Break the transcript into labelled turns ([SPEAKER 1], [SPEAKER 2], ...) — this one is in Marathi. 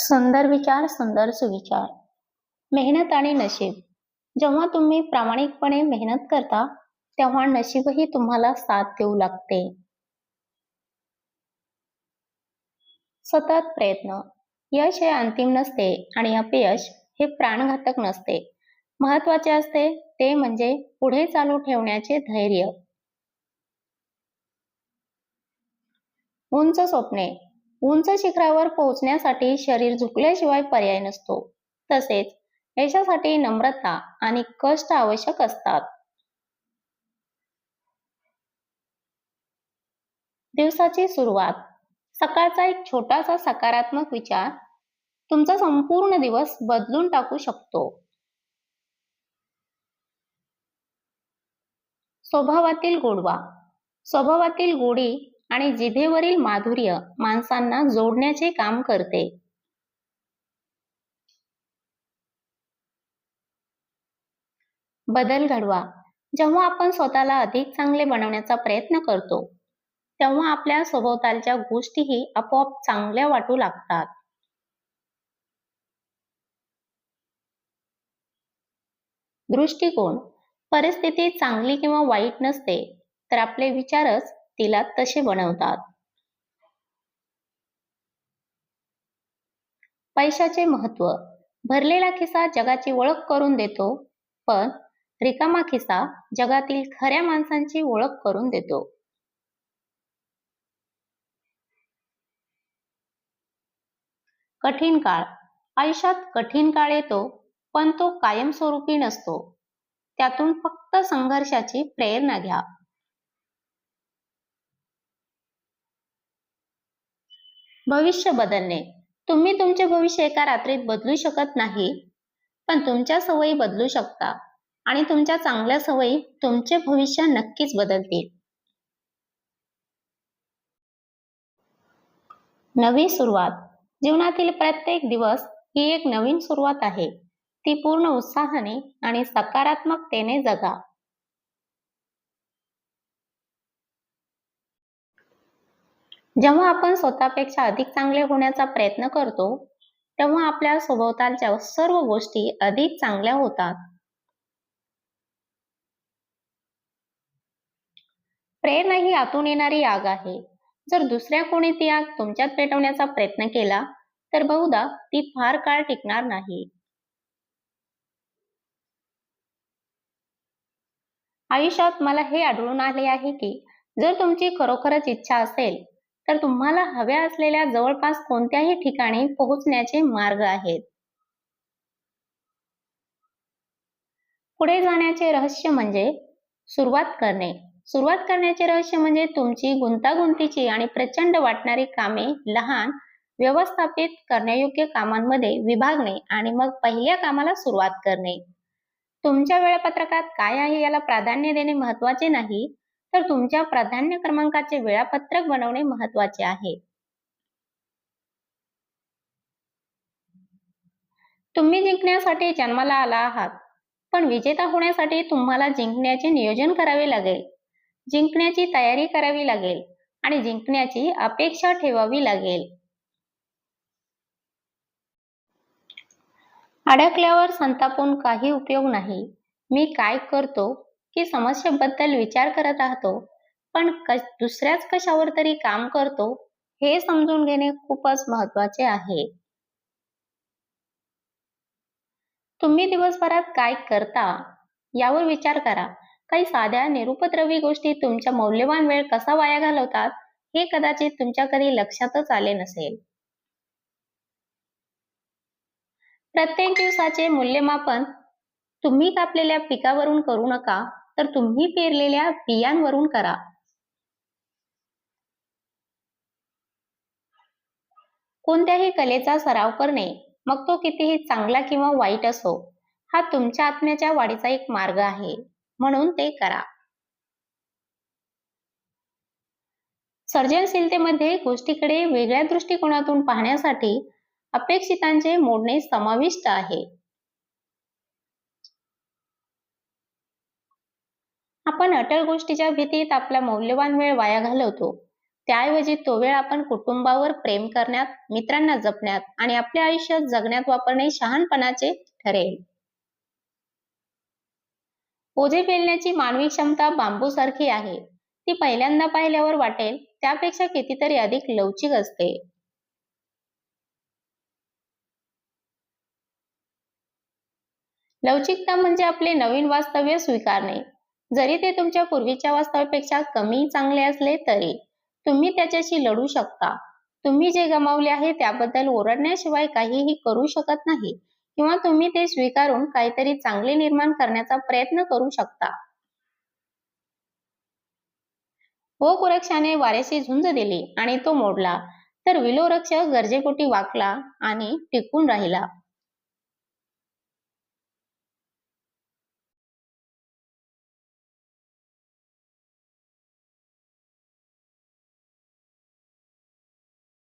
[SPEAKER 1] सुंदर विचार, सुंदर सुविचार. मेहनत आणि नशीब. जेव्हा तुम्ही प्रामाणिकपणे मेहनत करता, तेव्हा नशीबही तुम्हाला साथ देऊ लागते. सतत प्रयत्न. यश हे अंतिम नसते आणि अपयश हे प्राणघातक नसते. महत्वाचे असते ते म्हणजे पुढे चालू ठेवण्याचे धैर्य. उंच स्वप्ने. उंच शिखरावर पोहोचण्यासाठी शरीर झुकल्याशिवाय पर्याय नसतो. तसेच यशासाठी नम्रता आणि कष्ट आवश्यक असतात. दिवसाची सुरुवात. सकाळचा एक छोटासा सकारात्मक विचार तुमचा संपूर्ण दिवस बदलून टाकू शकतो. स्वभावातील गोडवा. स्वभावातील गोडी आणि जिभेवरील माधुर्य माणसांना जोडण्याचे काम करते. बदल घडवा. जेव्हा आपण स्वतःला अधिक चांगले बनवण्याचा प्रयत्न करतो, तेव्हा आपल्या सभोवतालच्या गोष्टीही आपोआप चांगल्या वाटू लागतात. दृष्टिकोन. परिस्थिती चांगली किंवा वाईट नसते, तर आपले विचारच तिला तसे बनवतात. पैशाचे महत्त्व. भरलेला खिसा जगाची ओळख करून देतो, पण रिकामा खिसा जगातील खऱ्या माणसांची ओळख करून देतो. कठीण काळ. आयुष्यात कठीण काळ येतो, पण तो कायमस्वरूपी नसतो. त्यातून फक्त संघर्षाची प्रेरणा घ्या. भविष्य बदलणे. तुम्ही तुमचे भविष्य एका रात्रीत बदलू शकत नाही, पण तुमच्या सवयी बदलू शकता आणि तुमच्या चांगल्या सवयी तुमचे भविष्य नक्कीच बदलतील. नवी सुरुवात. जीवनातील प्रत्येक दिवस ही एक नवीन सुरुवात आहे. ती पूर्ण उत्साहाने आणि सकारात्मकतेने जगा. जेव्हा आपण स्वतःपेक्षा अधिक चांगले होण्याचा प्रयत्न करतो, तेव्हा आपल्या सभोवतालच्या सर्व गोष्टी अधिक चांगल्या होतात. प्रेरणा ही आतून येणारी आग आहे. जर दुसऱ्या कोणी ती आग तुमच्यात पेटवण्याचा प्रयत्न केला, तर बहुधा ती फार काळ टिकणार नाही. आयुष्यात मला हे आढळून आले आहे की जर तुमची खरोखरच इच्छा असेल, तर तुम्हाला हव्या असलेल्या जवळपास कोणत्याही ठिकाणी पोहोचण्याचे मार्ग आहेत. पुढे जाण्याचे रहस्य म्हणजे सुरुवात करणे. सुरुवात करण्याचे रहस्य म्हणजे तुमची गुंतागुंतीची आणि प्रचंड वाटणारी कामे लहान, व्यवस्थापित करण्यायोग्य कामांमध्ये विभागणे आणि मग पहिल्या कामाला सुरुवात करणे. तुमच्या वेळापत्रकात काय आहे याला प्राधान्य देणे महत्त्वाचे नाही, तर तुमच्या प्राधान्य क्रमांकाचे वेळापत्रक बनवणे महत्त्वाचे आहे. तुम्ही जिंकण्यासाठी जन्माला आला आहात, पण विजेता होण्यासाठी तुम्हाला जिंकण्याचे नियोजन करावे लागेल. जिंकण्याची तयारी करावी लागेल आणि जिंकण्याची अपेक्षा ठेवावी लागेल. अडकल्यावर संतापून काही उपयोग नाही. मी काय करतो की समस्येबद्दल विचार करत राहतो, पण दुसऱ्याच कशावर तरी काम करतो, हे समजून घेणे खूपच महत्त्वाचे आहे. तुम्ही दिवसभरात काय करता यावर विचार करा. काही साध्या निरुपद्रवी गोष्टी तुमच्या मौल्यवान वेळ कसा वाया घालवतात, हे कदाचित तुमच्या कधी लक्षातच आले नसेल. प्रत्येक दिवसाचे मूल्यमापन तुम्ही कापलेल्या पिकावरून करू नका, तर तुम्ही पेरलेल्या बियांवरून करा. कोणत्याही कलेचा सराव करणे, मग तो कितीही चांगला किंवा वाईट असो, हा तुमच्या आत्म्याच्या वाढीचा एक मार्ग आहे, म्हणून ते करा. सर्जनशीलतेमध्ये गोष्टीकडे वेगळ्या दृष्टिकोनातून पाहण्यासाठी अपेक्षितांचे मोडणे समाविष्ट आहे. आपण अटळ गोष्टीच्या भीतीत आपला मौल्यवान वेळ वाया घालवतो. त्याऐवजी तो वेळ आपण कुटुंबावर प्रेम करण्यात, मित्रांना जपण्यात आणि आपल्या आयुष्यात जगण्यात वापरणे शहाणपणाचे ठरेल. ओझे पेलण्याची मानवी क्षमता बांबूसारखी आहे. ती पहिल्यांदा पाहिल्यावर वाटेल त्यापेक्षा कितीतरी अधिक लवचिक असते. लवचिकता म्हणजे आपले नवीन वास्तव्य स्वीकारणे. जरी ते तुमच्या पूर्वीच्या वास्तव्यापेक्षा कमी चांगले असले तरी तुम्ही त्याच्याशी लढू शकता. तुम्ही जे गमावले आहे त्याबद्दल ओरडण्याशिवाय काहीही करू शकत नाही किंवा तुम्ही ते स्वीकारून काहीतरी चांगले निर्माण करण्याचा प्रयत्न करू शकता. ओक वृक्षाने वाऱ्याशी झुंज दिली आणि तो मोडला, तर विलो वृक्ष गरजेपोटी वाकला आणि टिकून राहिला.